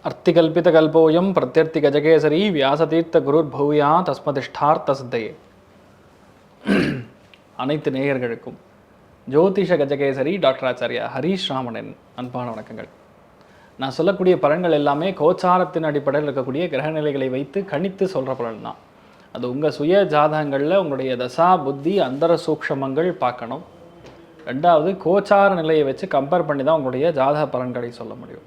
அர்த்திகல்பிதகல்போயம் பிரத்யர்த்தி கஜகேசரி வியாசதீர்த்த குருர் பௌயா தஸ்மதிஷ்டார்த்த சித்தையே. அனைத்து நேயர்களுக்கும் ஜோதிஷ கஜகேசரி டாக்டர் ஆச்சாரியா ஹரீஷ் ராமனின் அன்பான வணக்கங்கள். நான் சொல்லக்கூடிய பலன்கள் எல்லாமே கோச்சாரத்தின் அடிப்படையில் இருக்கக்கூடிய கிரகநிலைகளை வைத்து கணித்து சொல்கிற பலன் தான். அது உங்கள் சுய ஜாதகங்களில் உங்களுடைய தசா புத்தி அந்தர சூக்ஷமங்கள் பார்க்கணும். ரெண்டாவது கோச்சார நிலையை வச்சு கம்பேர் பண்ணி தான் உங்களுடைய ஜாதக பலன்களை சொல்ல முடியும்.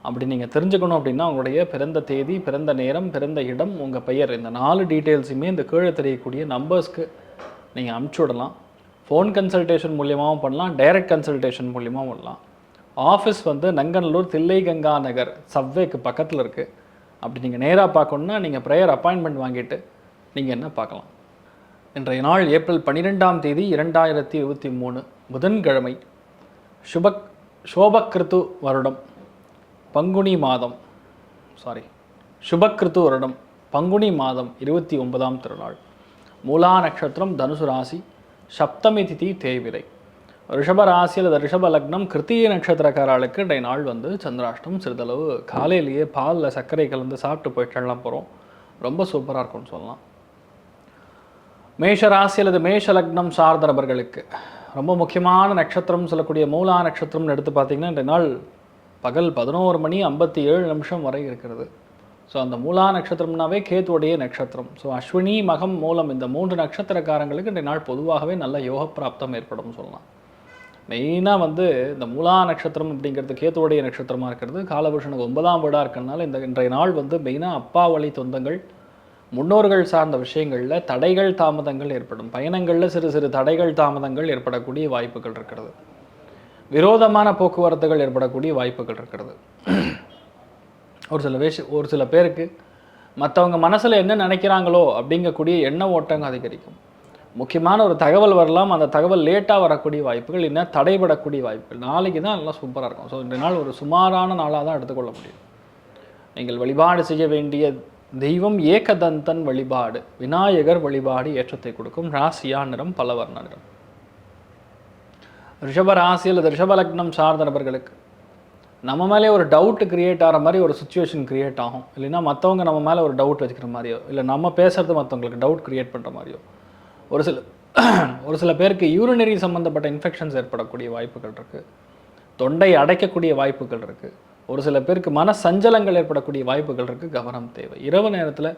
அப்படி நீங்கள் தெரிஞ்சுக்கணும் அப்படின்னா உங்களுடைய பிறந்த தேதி, பிறந்த நேரம், பிறந்த இடம், உங்கள் பெயர், இந்த 4 டீட்டெயில்ஸுமே இந்த கீழே தெரியக்கூடிய நம்பர்ஸ்க்கு நீங்கள் அனுப்பிச்சி விடலாம். ஃபோன் கன்சல்டேஷன் மூலியமாகவும் பண்ணலாம், டைரக்ட் கன்சல்டேஷன் மூலியமாகவும் பண்ணலாம். ஆஃபீஸ் நங்கநல்லூர் தில்லை கங்கா நகர் சப்வேக்கு பக்கத்தில் இருக்குது. அப்படி நீங்கள் நேராக பார்க்கணுன்னா நீங்கள் ப்ரேயர் அப்பாயின்மெண்ட் வாங்கிட்டு நீங்கள் என்ன பார்க்கலாம். இன்றைய நாள் ஏப்ரல் 12ஆம் தேதி 2023 புதன்கிழமை, சோபக்கிருத்து வருடம் பங்குனி மாதம் சுபக்கிருத்து வருடம் பங்குனி மாதம் 29ஆம் திருநாள். மூலா நட்சத்திரம் தனுசு ராசி, சப்தமி திதி தேய்விரை. ரிஷப ராசி அல்லது ரிஷப லக்னம் கிருத்திய நட்சத்திரக்காரர்களுக்கு இன்றைய நாள் சந்திராஷ்டம். சிறிதளவு காலையிலேயே பாலில் சர்க்கரை கலந்து சாப்பிட்டு போயிட்டுலாம் போகிறோம். ரொம்ப சூப்பராக இருக்கும்னு சொல்லலாம். மேஷ ராசி அல்லது மேஷ லக்னம் சார்ந்த நபர்களுக்கு ரொம்ப முக்கியமான நட்சத்திரம் சொல்லக்கூடிய மூலா நட்சத்திரம்னு எடுத்து பார்த்திங்கன்னா இன்றைய நாள் பகல் 11:57 வரை இருக்கிறது. ஸோ அந்த மூலா நட்சத்திரம்னாவே கேத்துடைய நட்சத்திரம். ஸோ அஸ்வினி மகம் மூலம் இந்த 3 நட்சத்திரக்காரங்களுக்கு இன்றைய நாள் பொதுவாகவே நல்ல யோக பிராப்தம் ஏற்படும் சொல்லலாம். மெயினாக இந்த மூலா நட்சத்திரம் அப்படிங்கிறது கேத்துடைய நட்சத்திரமாக இருக்கிறது. காலபுருஷனுக்கு 9ஆம் வீடாக இருக்கிறதுனால இன்றைய நாள் மெயினாக அப்பா வழி தொந்தங்கள், முன்னோர்கள் சார்ந்த விஷயங்களில் தடைகள் தாமதங்கள் ஏற்படும். பயணங்களில் சிறு சிறு தடைகள் தாமதங்கள் ஏற்படக்கூடிய வாய்ப்புகள் இருக்கிறது. விரோதமான போக்குவரத்துகள் ஏற்படக்கூடிய வாய்ப்புகள் இருக்கிறது. ஒரு சில பேருக்கு மற்றவங்க மனசில் என்ன நினைக்கிறாங்களோ அப்படிங்கக்கூடிய எண்ண ஓட்டங்கள் அதிகரிக்கும். முக்கியமான ஒரு தகவல் வரலாம், அந்த தகவல் லேட்டாக வரக்கூடிய வாய்ப்புகள், இன்னும் தடைபடக்கூடிய வாய்ப்புகள். நாளைக்கு தான் நல்லா சூப்பராக இருக்கும். ஸோ இந்த நாள் ஒரு சுமாரான நாளாக தான் எடுத்துக்கொள்ள முடியும். நீங்கள் வழிபாடு செய்ய வேண்டிய தெய்வம் ஏகதந்தன் வழிபாடு, விநாயகர் வழிபாடு ஏற்றத்தை கொடுக்கும். ராசியா நிறம் பலவர்ண நிறம். ரிஷப ராசி அல்லது ரிஷப லக்னம் சார்ந்த நபர்களுக்கு நம்ம மேலே ஒரு டவுட்டு கிரியேட் ஆகிற மாதிரி ஒரு சுச்சுவேஷன் கிரியேட் ஆகும். இல்லைன்னா மற்றவங்க நம்ம மேலே ஒரு டவுட் வச்சுக்கிற மாதிரியோ, இல்லை நம்ம பேசுகிறது மற்றவங்களுக்கு டவுட் கிரியேட் பண்ணுற மாதிரியோ, ஒரு சில பேருக்கு யூரினரி சம்மந்தப்பட்ட இன்ஃபெக்ஷன்ஸ் ஏற்படக்கூடிய வாய்ப்புகள் இருக்குது. தொண்டை அடைக்கக்கூடிய வாய்ப்புகள் இருக்குது. ஒரு சில பேருக்கு மன சஞ்சலங்கள் ஏற்படக்கூடிய வாய்ப்புகள் இருக்குது. கவனம் தேவை. இரவு நேரத்தில்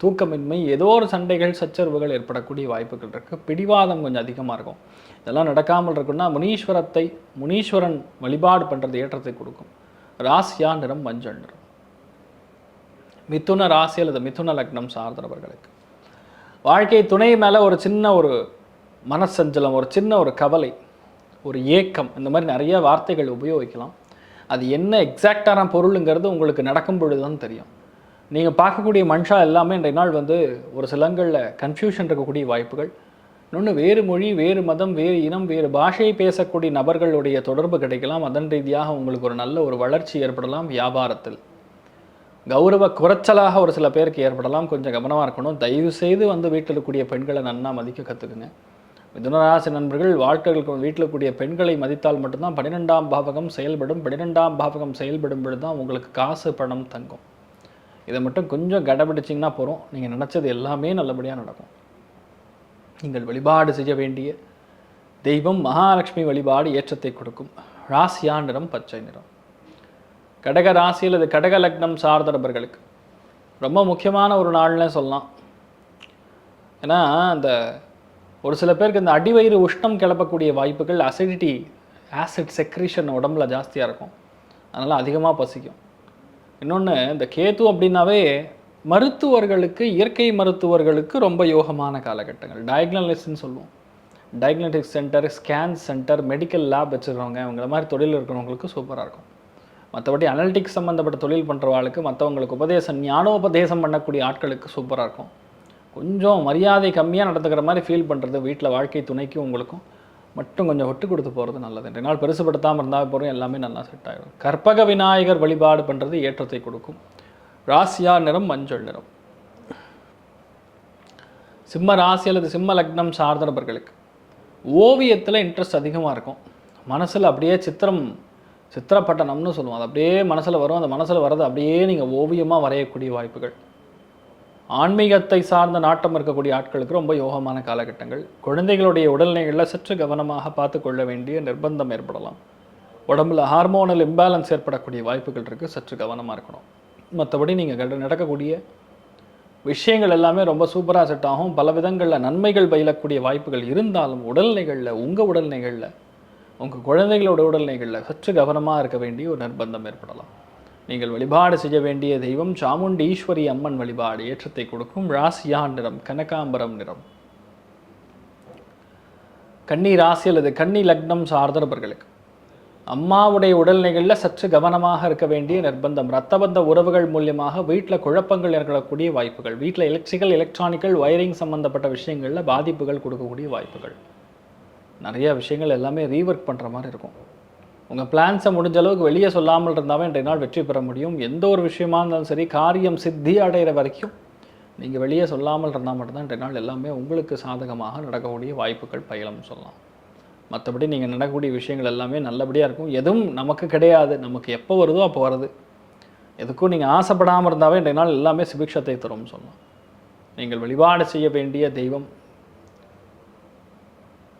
தூக்கமின்மை, ஏதோ ஒரு சண்டைகள் சச்சரவுகள் ஏற்படக்கூடிய வாய்ப்புகள் இருக்குது. பிடிவாதம் கொஞ்சம் அதிகமாக இருக்கும். இதெல்லாம் நடக்காமல் இருக்குன்னா முனீஸ்வரன் வழிபாடு பண்ணுறது ஏற்றத்தை கொடுக்கும். ராசியா நிறம் மஞ்சள் நிறம். மிதுன ராசி அல்லது மிதுன லக்னம் சார்ந்தவர்களுக்கு வாழ்க்கை துணை மேலே ஒரு சின்ன ஒரு மனசஞ்சலம், ஒரு சின்ன ஒரு கவலை, ஒரு ஏக்கம், இந்த மாதிரி நிறைய வார்த்தைகள் உபயோகிக்கலாம். அது என்ன எக்ஸாக்டான பொருளுங்கிறது உங்களுக்கு நடக்கும் பொழுது தான் தெரியும். நீங்கள் பார்க்கக்கூடிய மனுஷா எல்லாமே இன்றைய நாள் ஒரு சிலங்களில் கன்ஃபியூஷன் இருக்கக்கூடிய வாய்ப்புகள். இன்னொன்று, வேறு மொழி, வேறு மதம், வேறு இனம், வேறு பாஷையை பேசக்கூடிய நபர்களுடைய தொடர்பு கிடைக்கலாம். அதன் ரீதியாக உங்களுக்கு ஒரு நல்ல ஒரு வளர்ச்சி ஏற்படலாம். வியாபாரத்தில் கௌரவ குறைச்சலாக ஒரு சில பேருக்கு ஏற்படலாம். கொஞ்சம் கவனமாக இருக்கணும். தயவு செய்து வீட்டில் இருக்கக்கூடிய பெண்களை நன்னா மதிக்க கற்றுக்குங்க. மிதுனராசி நண்பர்கள் வாழ்க்கைகளுக்கு வீட்டில் இருக்கக்கூடிய பெண்களை மதித்தால் மட்டும்தான் 12ஆம் பாவகம் செயல்படும். 12ஆம் பாவகம் செயல்படும் பொழுது தான் உங்களுக்கு காசு பணம் தங்கும். இதை மட்டும் கொஞ்சம் கடைபிடிச்சிங்கன்னா போகிறோம். நீங்கள் நினச்சது எல்லாமே நல்லபடியாக நடக்கும். நீங்கள் வழிபாடு செய்ய வேண்டிய தெய்வம் மகாலட்சுமி வழிபாடு ஏற்றத்தை கொடுக்கும். ராசியா நிறம் பச்சை நிறம். கடக ராசி அல்லது கடக லக்னம் சார்ந்த நபர்களுக்கு ரொம்ப முக்கியமான ஒரு நாள்னே சொல்லலாம். ஏன்னா ஒரு சில பேருக்கு இந்த அடிவயிறு உஷ்ணம் கிளப்பக்கூடிய வாய்ப்புகள், ஆசிட் செக்ரீஷன் உடம்புல ஜாஸ்தியாக இருக்கும். அதனால் அதிகமாக பசிக்கும். இன்னொன்று, இந்த கேத்து அப்படின்னாவே மருத்துவர்களுக்கு, இயற்கை மருத்துவர்களுக்கு ரொம்ப யோகமான காலகட்டங்கள். டயக்னாலிஸ்ட்னு சொல்லுவோம். Diagnostic centre, scan centre, medical lab வச்சுருக்கவங்க, அவங்கள மாதிரி தொழில் இருக்கிறவங்களுக்கு சூப்பராக இருக்கும். மற்றபடி அனலிட்டிக்ஸ் சம்மந்தப்பட்ட தொழில் பண்ணுறவாளுக்கு, மற்றவங்களுக்கு ஞானோபதேசம் பண்ணக்கூடிய ஆட்களுக்கு சூப்பராக இருக்கும். கொஞ்சம் மரியாதை கம்மியாக நடந்துக்கிற மாதிரி ஃபீல் பண்ணுறது வீட்டில் வாழ்க்கை துணைக்கும் உங்களுக்கும் மட்டும் கொஞ்சம் விட்டு கொடுத்து போகிறது நல்லது. இன்றைய நாள் பெருசுப்படுத்தாமல் இருந்தால் போகிறோம், எல்லாமே நல்லா செட் ஆகிடும். கற்பக விநாயகர் வழிபாடு பண்ணுறது ஏற்றத்தை கொடுக்கும். ராசியா நிறம் மஞ்சள் நிறம். சிம்ம ராசி அல்லது சிம்ம லக்னம் சார்ந்த நபர்களுக்கு ஓவியத்தில் இன்ட்ரெஸ்ட் அதிகமாக இருக்கும். மனசில் அப்படியே சித்திரப்பட்டனம்னு சொல்லுவோம். அது அப்படியே மனசில் வரும். அந்த மனசில் வர்றது அப்படியே நீங்கள் ஓவியமாக வரையக்கூடிய வாய்ப்புகள். ஆன்மீகத்தை சார்ந்த நாட்டம் இருக்கக்கூடிய ஆட்களுக்கு ரொம்ப யோகமான காலகட்டங்கள். குழந்தைகளுடைய உடல்நிலைகளில் சற்று கவனமாக பார்த்து கொள்ள வேண்டிய நிர்பந்தம் ஏற்படலாம். உடம்புல ஹார்மோனல் இம்பேலன்ஸ் ஏற்படக்கூடிய வாய்ப்புகள் இருக்குது. சற்று கவனமாக இருக்கணும். மற்றபடி நீங்கள் நடக்கக்கூடிய விஷயங்கள் எல்லாமே ரொம்ப சூப்பராக செட் ஆகும். பல விதங்களில் நன்மைகள் பயிலக்கூடிய வாய்ப்புகள் இருந்தாலும் உடல்நிலைகளில், உங்கள் உடல்நிலைகளில், உங்கள் குழந்தைகளோட உடல்நிலைகளில் சற்று கவனமாக இருக்க வேண்டிய ஒரு நிர்பந்தம் ஏற்படலாம். நீங்கள் வழிபாடு செய்ய வேண்டிய தெய்வம் சாமுண்டீஸ்வரி அம்மன் வழிபாடு ஏற்றத்தை கொடுக்கும். ராசியான் நிறம் கனகாம்பரம் நிறம். கன்னி ராசி அல்லது கன்னி லக்னம் சார்ந்தவர்களுக்கு அம்மாவுடைய உடல்நிலைகளில் சற்று கவனமாக இருக்க வேண்டிய நிர்பந்தம். இரத்தபந்த உறவுகள் மூலியமாக வீட்டில் குழப்பங்கள் ஏற்படக்கூடிய வாய்ப்புகள். வீட்டில் எலக்ட்ரானிக்கல் வயரிங் சம்மந்தப்பட்ட விஷயங்களில் பாதிப்புகள் கொடுக்கக்கூடிய வாய்ப்புகள். நிறைய விஷயங்கள் எல்லாமே ரீவொர்க் பண்ணுற மாதிரி இருக்கும். உங்கள் பிளான்ஸை முடிஞ்ச அளவுக்கு வெளியே சொல்லாமல் இருந்தாவே இன்றைய நாள் வெற்றி பெற முடியும். எந்த ஒரு விஷயமா இருந்தாலும் சரி, காரியம் சித்தி அடைகிற வரைக்கும் நீங்கள் வெளியே சொல்லாமல் இருந்தால் மட்டும்தான் இன்றைய நாள் எல்லாமே உங்களுக்கு சாதகமாக நடக்கக்கூடிய வாய்ப்புகள் பயிலும் சொல்லலாம். மற்றபடி நீங்கள் நடக்கக்கூடிய விஷயங்கள் எல்லாமே நல்லபடியாக இருக்கும். எதுவும் நமக்கு கிடையாது, நமக்கு எப்போ வருதோ அப்போ வருது. எதுக்கும் நீங்கள் ஆசைப்படாமல் இருந்தாவே இன்றைய நாள் எல்லாமே சுபிக்ஷத்தை தரும் சொல்லலாம். நீங்கள் வழிபாடு செய்ய வேண்டிய தெய்வம்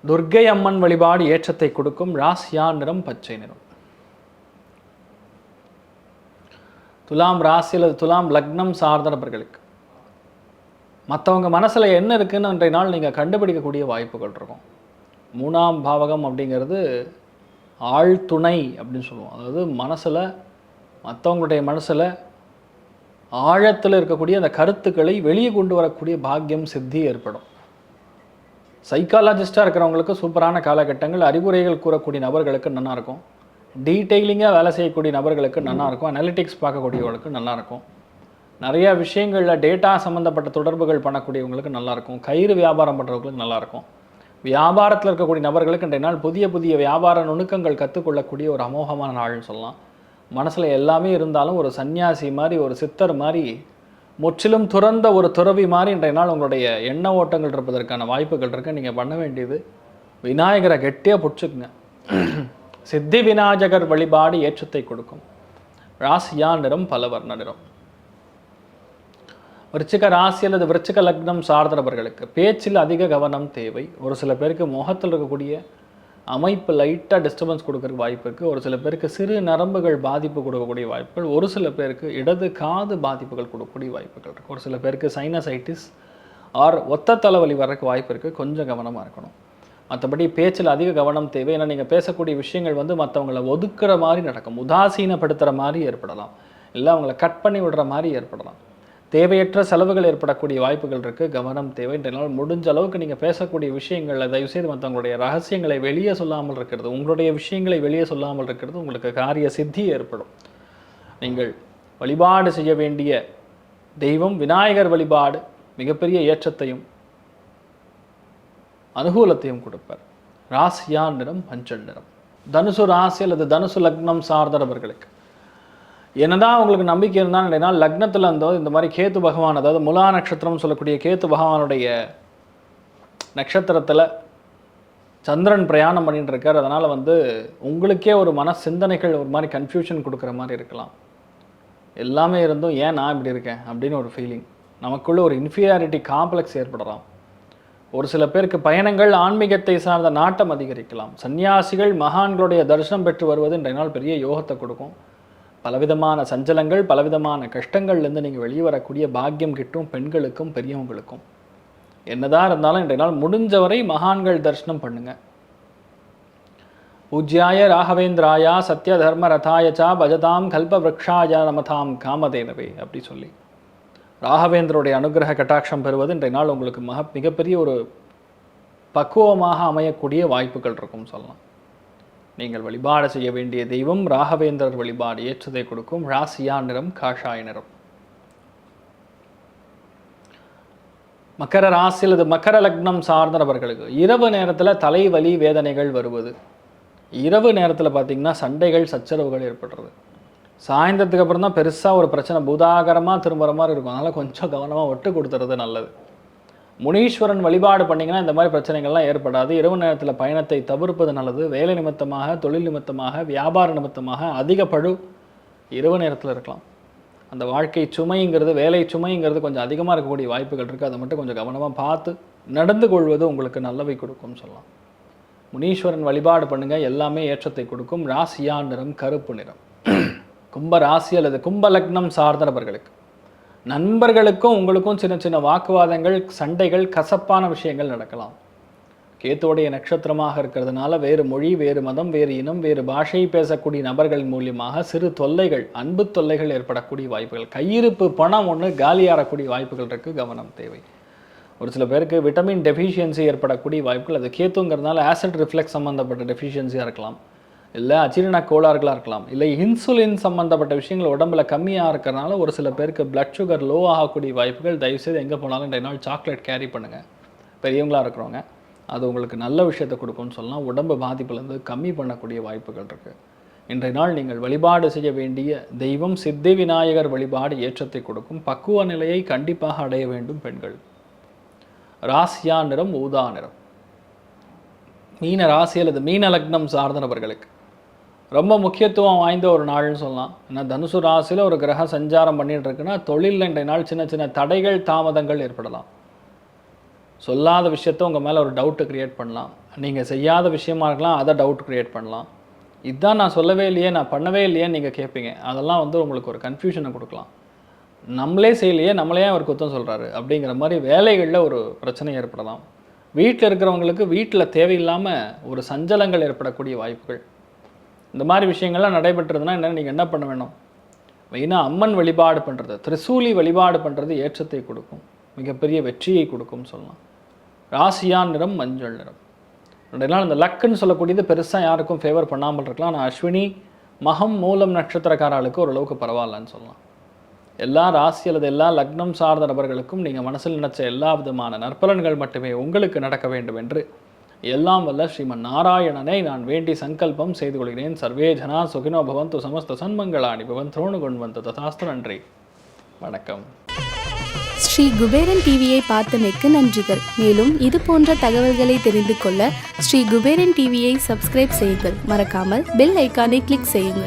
துர்க்கை அம்மன் வழிபாடு ஏற்றத்தை கொடுக்கும். ராசியா நிறம் பச்சை நிறம். துலாம் ராசி அல்லது துலாம் லக்னம் சார்ந்த நபர்களுக்கு மற்றவங்க மனசில் என்ன இருக்குன்னு அன்றைய நாள் நீங்கள் கண்டுபிடிக்கக்கூடிய வாய்ப்புகள் இருக்கும். 3ஆம் பாவகம் அப்படிங்கிறது ஆழ்துணை அப்படின்னு சொல்லுவோம். அதாவது மனசில், மற்றவங்களுடைய மனசில் ஆழத்தில் இருக்கக்கூடிய அந்த கருத்துக்களை வெளியே கொண்டு வரக்கூடிய பாக்கியம் சித்தி ஏற்படும். சைக்காலஜிஸ்டாக இருக்கிறவங்களுக்கு சூப்பரான காலகட்டங்கள். அறிவுரைகள் கூறக்கூடிய நபர்களுக்கு நல்லாயிருக்கும். டீட்டெயிலிங்காக வேலை செய்யக்கூடிய நபர்களுக்கு நல்லாயிருக்கும். அனலிட்டிக்ஸ் பார்க்கக்கூடியவர்களுக்கு நல்லாயிருக்கும். நிறையா விஷயங்களில் டேட்டா சம்மந்தப்பட்ட தொடர்புகள் பண்ணக்கூடியவங்களுக்கு நல்லாயிருக்கும். கயிறு வியாபாரம் பண்ணுறவங்களுக்கு நல்லாயிருக்கும். வியாபாரத்தில் இருக்கக்கூடிய நபர்களுக்கு இன்றைய நாள் புதிய புதிய வியாபார நுணுக்கங்கள் கற்றுக்கொள்ளக்கூடிய ஒரு அமோகமான நாள்னு சொல்லலாம். மனசில் எல்லாமே இருந்தாலும் ஒரு சன்னியாசி மாதிரி, ஒரு சித்தர் மாதிரி, முற்றிலும் துறந்த ஒரு துறவி மாதிரி இன்றைய நாள் உங்களுடைய எண்ண ஓட்டங்கள் இருப்பதற்கான வாய்ப்புகள் இருக்குது. நீங்கள் பண்ண வேண்டியது விநாயகரை கெட்டியாக பிடிச்சிக்குங்க. சித்தி விநாயகர் வழிபாடு ஏற்றத்தை கொடுக்கும். ராசியா நிறம் பலவர்ண நிறம். விருச்சிக ராசி அல்லது விருச்சிக லக்னம் சார்ந்த நபர்களுக்கு பேச்சில் அதிக கவனம் தேவை. ஒரு சில பேருக்கு முகத்தில் இருக்கக்கூடிய அமைப்பு லைட்டாக டிஸ்டர்பன்ஸ் கொடுக்குறதுக்கு வாய்ப்பு இருக்குது. ஒரு சில பேருக்கு சிறு நரம்புகள் பாதிப்பு கொடுக்கக்கூடிய வாய்ப்புகள். ஒரு சில பேருக்கு இடது காது பாதிப்புகள் கொடுக்கக்கூடிய வாய்ப்புகள் இருக்குது. ஒரு சில பேருக்கு சைனசைட்டிஸ் ஆர் ஒத்த தலைவலி வர்றதுக்கு வாய்ப்பு இருக்குது. கொஞ்சம் கவனமாக இருக்கணும். மற்றபடி பேச்சில் அதிக கவனம் தேவை. ஏன்னா நீங்கள் பேசக்கூடிய விஷயங்கள் மற்றவங்களை ஒதுக்குற மாதிரி நடக்கும். உதாசீனப்படுத்துகிற மாதிரி ஏற்படலாம். இல்லை அவங்கள கட் பண்ணி விடுற மாதிரி ஏற்படலாம். தேவையற்ற செலவுகள் ஏற்படக்கூடிய வாய்ப்புகள் இருக்குது. கவனம் தேவை. இன்றைய நாள் முடிஞ்ச அளவுக்கு நீங்கள் பேசக்கூடிய விஷயங்களில் தயவுசெய்து மற்றவங்களுடைய ரகசியங்களை வெளியே சொல்லாமல் இருக்கிறது, உங்களுடைய விஷயங்களை வெளியே சொல்லாமல் இருக்கிறது உங்களுக்கு காரிய சித்தி ஏற்படும். நீங்கள் வழிபாடு செய்ய வேண்டிய தெய்வம் விநாயகர் வழிபாடு மிகப்பெரிய ஏற்றத்தையும் அனுகூலத்தையும் கொடுப்பார். ராசியா நிறம் மஞ்சள் நிறம். தனுசு ராசி அல்லது தனுசு லக்னம் சார்ந்தவர்களுக்கு என்னதான் உங்களுக்கு நம்பிக்கை இருந்தால் இல்லைனா லக்னத்தில் இருந்தோ இந்த மாதிரி கேத்து பகவான், அதாவது முலா நட்சத்திரம் சொல்லக்கூடிய கேத்து பகவானுடைய நட்சத்திரத்தில் சந்திரன் பிரயாணம் பண்ணிட்டு இருக்கார். அதனால் உங்களுக்கே ஒரு மன சிந்தனைகள் ஒரு மாதிரி கன்ஃபியூஷன் கொடுக்குற மாதிரி இருக்கலாம். எல்லாமே இருந்தும் ஏன் நான் இப்படி இருக்கேன் அப்படின்னு ஒரு ஃபீலிங், நமக்குள்ள ஒரு இன்ஃபீரியாரிட்டி காம்ப்ளெக்ஸ் ஏற்படலாம். ஒரு சில பேருக்கு பயணங்கள் ஆன்மீகத்தை சார்ந்த நாட்டம் அதிகரிக்கலாம். சன்னியாசிகள் மகான்களுடைய தரிசனம் பெற்று வருவது இன்றைய நாள் பெரிய யோகத்தை கொடுக்கும். பலவிதமான சஞ்சலங்கள், பலவிதமான கஷ்டங்கள்லேருந்து நீங்கள் வெளியே வரக்கூடிய பாக்கியம் கிட்டும் பெண்களுக்கும் பெரியவங்களுக்கும். என்னதான் இருந்தாலும் இன்றைய நாள் முடிஞ்சவரை மகான்கள் தரிசனம் பண்ணுங்க. பூஜ்யாய ராகவேந்திராயா சத்ய தர்ம ரதாயச்சா பஜதாம் கல்ப விரக்ஷாய நமதாம் காமதேனவே அப்படி சொல்லி ராகவேந்தருடைய அனுகிரக கட்டாட்சம் பெறுவது இன்றைய நாள் உங்களுக்கு மிகப்பெரிய ஒரு பக்குவமாக அமையக்கூடிய வாய்ப்புகள் இருக்கும் சொல்லலாம். நீங்கள் வழிபாடு செய்ய வேண்டிய தெய்வம் ராகவேந்தர் வழிபாடு ஏற்றதை கொடுக்கும். ராசியா நிறம் காஷாய நிறம். மக்கர ராசி அல்லது மக்கர லக்னம் சார்ந்த நபர்களுக்கு இரவு நேரத்தில் தலைவலி வேதனைகள் வருவது, இரவு நேரத்தில் பார்த்திங்கன்னா சண்டைகள் சச்சரவுகள் ஏற்படுறது, சாயந்தரத்துக்கு அப்புறம் தான் பெருசாக ஒரு பிரச்சனை பூதாகரமாக திரும்புகிற மாதிரி இருக்கும். அதனால் கொஞ்சம் கவனமாக விட்டு கொடுத்துறது நல்லது. முனீஸ்வரன் வழிபாடு பண்ணிங்கன்னா இந்த மாதிரி பிரச்சனைகள்லாம் ஏற்படாது. இரவு நேரத்தில் பயணத்தை தவிர்ப்பது நல்லது. வேலை நிமித்தமாக, தொழில் நிமித்தமாக, வியாபார நிமித்தமாக அதிக பழு இரவு நேரத்தில் இருக்கலாம். அந்த வாழ்க்கை சுமைங்கிறது, வேலை சுமைங்கிறது கொஞ்சம் அதிகமாக இருக்கக்கூடிய வாய்ப்புகள் இருக்குது. அதை மட்டும் கொஞ்சம் கவனமாக பார்த்து நடந்து கொள்வது உங்களுக்கு நல்லவை கொடுக்கும்னு சொல்லலாம். முனீஸ்வரன் வழிபாடு பண்ணுங்கள், எல்லாமே ஏற்றத்தை கொடுக்கும். ராசியா நிறம் கருப்பு நிறம். கும்ப ராசி அல்லது கும்ப லக்னம் சார்ந்த நபர்களுக்கு, நண்பர்களுக்கும் உங்களுக்கும் சின்ன சின்ன வாக்குவாதங்கள், சண்டைகள், கசப்பான விஷயங்கள் நடக்கலாம். கேத்துடைய நட்சத்திரமாக இருக்கிறதுனால வேறு மொழி, வேறு மதம், வேறு இனம், வேறு பாஷை பேசக்கூடிய நபர்கள் மூலியமாக சிறு தொல்லைகள், அன்பு தொல்லைகள் ஏற்படக்கூடிய வாய்ப்புகள், கையிருப்பு பணம் ஒன்று காலியாகக்கூடிய வாய்ப்புகள் இருக்குது. கவனம் தேவை. ஒரு சில பேருக்கு விட்டமின் டெஃபிஷியன்சி ஏற்படக்கூடிய வாய்ப்புகள், அது கேத்துங்கிறதுனால ஆசிட் ரிஃப்ளெக்ஸ் சம்மந்தப்பட்ட டெஃபிஷியன்சியாக இருக்கலாம், இல்லை அஜீரண கோளாறுகளாக இருக்கலாம், இல்லை இன்சுலின் சம்மந்தப்பட்ட விஷயங்கள் உடம்புல கம்மியாக இருக்கிறனால ஒரு சில பேருக்கு பிளட் சுகர் லோ ஆகக்கூடிய வாய்ப்புகள். தயவுசெய்து எங்கே போனாலும் 2 நாள் சாக்லேட் கேரி பண்ணுங்கள். பெரியவங்களாக இருக்கிறவங்க அது உங்களுக்கு நல்ல விஷயத்தை கொடுக்கும்னு சொல்லலாம். உடம்பு பாதிப்புலேருந்து கம்மி பண்ணக்கூடிய வாய்ப்புகள் இருக்குது. இன்றைய நாள் நீங்கள் வழிபாடு செய்ய வேண்டிய தெய்வம் சித்தி விநாயகர் வழிபாடு ஏற்றத்தை கொடுக்கும். பக்குவ நிலையை கண்டிப்பாக அடைய வேண்டும் பெண்கள். ராசியா நிறம் ஊதா நிறம். மீன ராசி அல்லது மீன லக்னம் சார்ந்த நபர்களுக்கு ரொம்ப முக்கியத்துவம் வாய்ந்த ஒரு நாள்னு சொல்லலாம். ஏன்னா தனுசு ராசியில் ஒரு கிரக சஞ்சாரம் பண்ணிட்டு இருக்குன்னா தொழிலில் இன்றைய நாள் சின்ன சின்ன தடைகள், தாமதங்கள் ஏற்படலாம். சொல்லாத விஷயத்த உங்கள் மேலே ஒரு டவுட்டு க்ரியேட் பண்ணலாம். நீங்கள் செய்யாத விஷயமா இருக்கலாம், அதை டவுட் க்ரியேட் பண்ணலாம். இதுதான் நான் சொல்லவே இல்லையே, நான் பண்ணவே இல்லையே நீங்கள் கேட்பீங்க. அதெல்லாம் உங்களுக்கு ஒரு கன்ஃபியூஷனை கொடுக்கலாம். நம்மளே செய்யலையே, நம்மளே ஒரு குத்தம் சொல்கிறாரு அப்படிங்கிற மாதிரி வேலைகளில் ஒரு பிரச்சனை ஏற்படலாம். வீட்டில் இருக்கிறவங்களுக்கு வீட்டில் தேவையில்லாமல் ஒரு சஞ்சலங்கள் ஏற்படக்கூடிய வாய்ப்புகள். இந்த மாதிரி விஷயங்கள்லாம் நடைபெற்றதுன்னா நீங்கள் என்ன பண்ண வேணும்? மெயினாக அம்மன் வழிபாடு பண்ணுறது, திரிசூலி வழிபாடு பண்ணுறது ஏற்றத்தை கொடுக்கும், மிகப்பெரிய வெற்றியை கொடுக்கும்னு சொல்லலாம். ராசியா நிறம் மஞ்சள் நிறம். ரெண்டு இந்த லக்குன்னு சொல்லக்கூடியது பெருசாக யாருக்கும் ஃபேவர் பண்ணாமல் இருக்கலாம். ஆனால் அஸ்வினி, மகம், மூலம் நட்சத்திரக்காரர்களுக்கு ஓரளவுக்கு பரவாயில்லன்னு சொல்லலாம். எல்லா ராசி அல்லது எல்லா லக்னம் சார்ந்த நபர்களுக்கும் நீங்கள் மனசில் நினைச்ச எல்லா விதமான நற்பலன்கள் மட்டுமே உங்களுக்கு நடக்க வேண்டும் என்று எல்லாம் வல்ல ஸ்ரீமன் நாராயணனை நான் வேண்டி சங்கல்பம் செய்து கொள்கிறேன். சர்வே ஜனா சுகினோ பவந்து, சமஸ்த சன்மங்களாணி பவந்து, ரோணு கொண்டு வந்து ததாஸ்து. நன்றி, வணக்கம். ஸ்ரீ குபேரன் டிவியை பார்த்தமைக்கு நன்றிகள். மேலும் இது போன்ற தகவல்களை தெரிந்து கொள்ள ஸ்ரீ குபேரன் டிவியை சப்ஸ்கிரைப் செய்யுங்கள். மறக்காமல் பெல் ஐக்கானை கிளிக் செய்யுங்கள்.